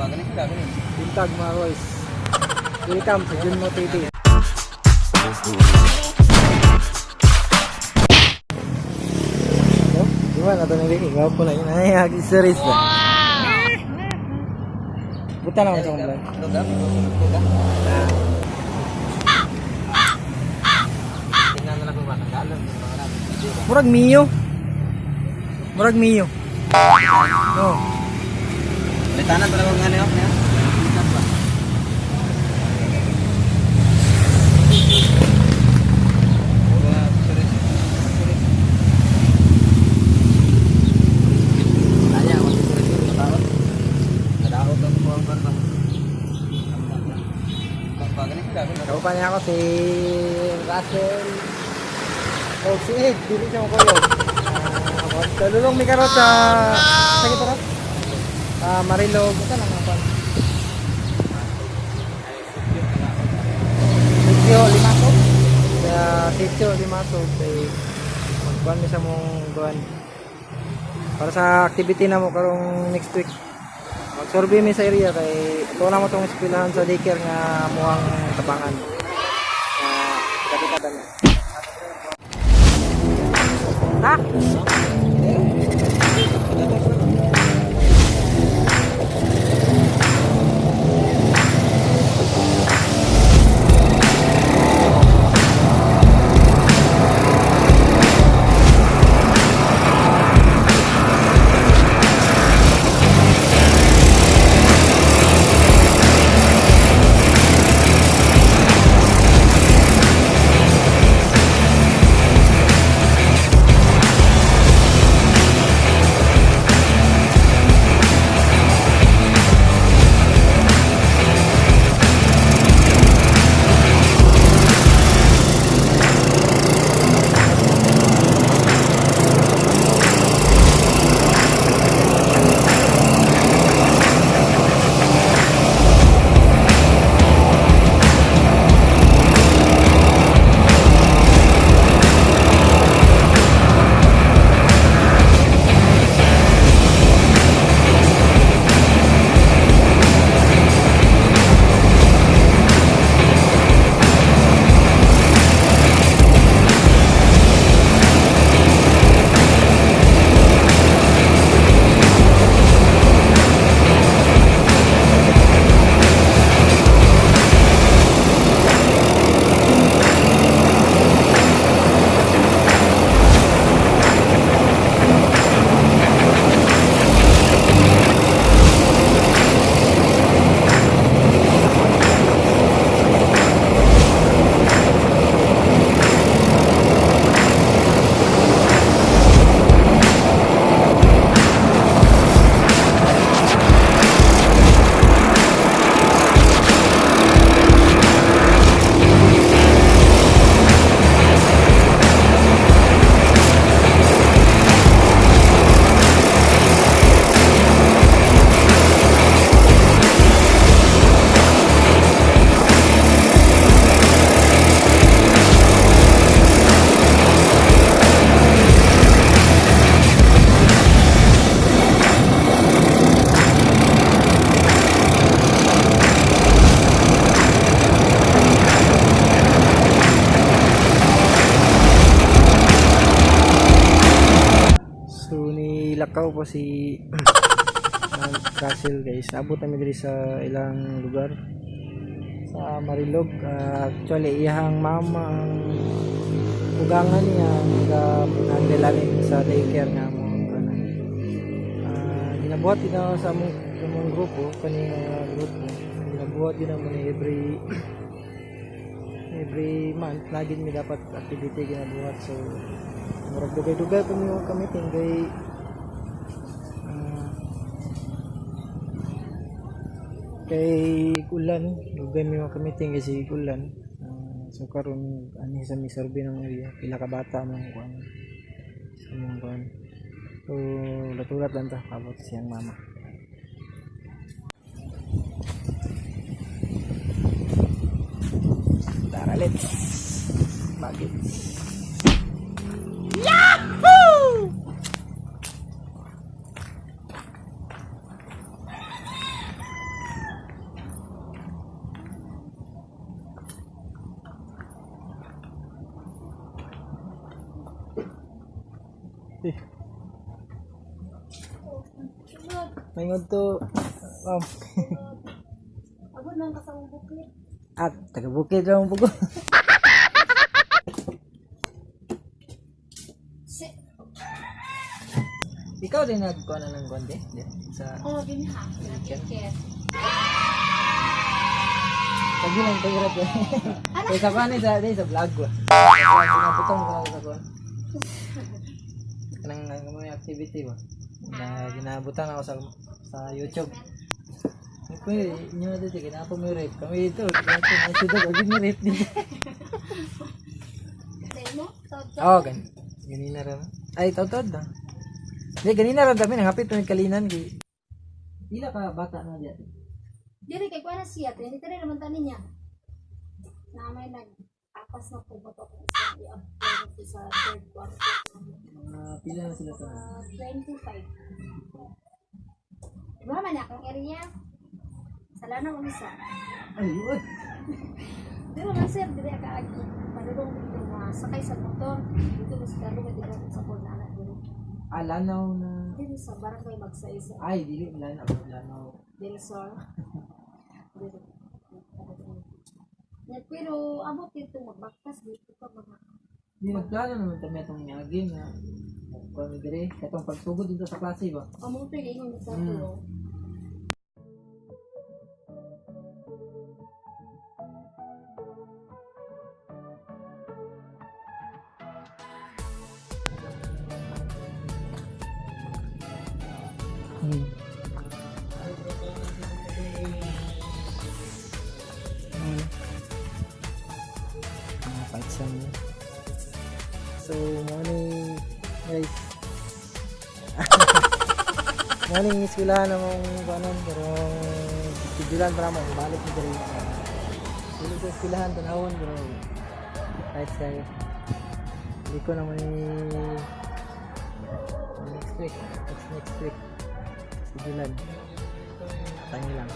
Bintag mga boys. Welcome sa Junmo TV. Gimana tuh nih Ricky? Gak pula yun. Ay, agis-series ba? Buta lang sa kumulay. Murag Mio. Murag Mio. No. Litanan talaga ng ano yun. Kaupan niya ako si Russell. Oh, si Ed. Dili siya ko yun. Dalulong may karot sa... Sa kita rin? Marilog. Ito lang naman. Sitio Limaso. Sitio Limaso. Magbuhan mo sa mong buwan. Para sa activity na mo karong next week. Mag-survey mi sa area kay ito na mo itong eskwelahan sa daycare nga muang tabangan. Kapitatan niya. Ha? Lakaw po si Russell guys. Abot kami diri sa ilang lugar sa Marilog. Actually iyang mama ang ugangan niya ang nilalim sa daycare nga mo ginabuhat din ako sa among grupo kani grupo ginabuhat din naman every month lagi mi dapat activity ginabuhat. So murag dugay-dugay kami tingay kay Kulan, lugay mi mga kamiting kasi Kulan. So karon ani sa mi survey ng area, pila ka bata mong kuan. Sa mong kuan. So latulat lang ta abot siyang mama. Tara, let's bagit. Yahoo! Mayroon to. Ako nang kasawang bukit. At taga-bukid lang po ko. Si... Ikaw din nagkuha na ng konti? Sa Oh, din ha. Nakikit. pagi lang pagirap eh. Kaya sa kuha sa vlog ko. Pinaputong ko sa kuha. Kanang may activity ba? Na ginabutan ako sa YouTube. Pwede, inyo na dito, kinapa mo yung rape. Kami dito, nasa dito, agad mo rape dito. Say mo? Oo, ganina rin. Ay, taw-taw na. Hindi, ganina rin kami, nangapit na kalinan. Ila ka bata na dyan. Diri kay kuha na siya. Hindi ka rin naman tanin niya. Na may nag-apas na po ba ito kung saan i-upload ito sa third quarter. Pila na sila sa... 25. Diba man akong area? Sala na umisa. Ay, yun. Pero man sir, dili ka agi. Panulong dito na sakay sa motor. Dito na sa dalo dito sa Bornala dito. Lanaw na... Dito sa barangay Magsaisa. Ay, dili, lanaw. Del Sol. Dito. Pero abot dito magbaktas dito pa mga. Hindi, nagplano naman kami itong nyagin na... Kung dire, itong pagsugod dito sa klase ba? Kamutoy kayo yung sa tulo. So, morning guys. Morning eskwelahan namang kanon pero tidulan para mo balik ni diri. Dili ko eskwelahan tanawon pero kahit kayo. Hindi ko naman next week. Tidulan. Tangi lang.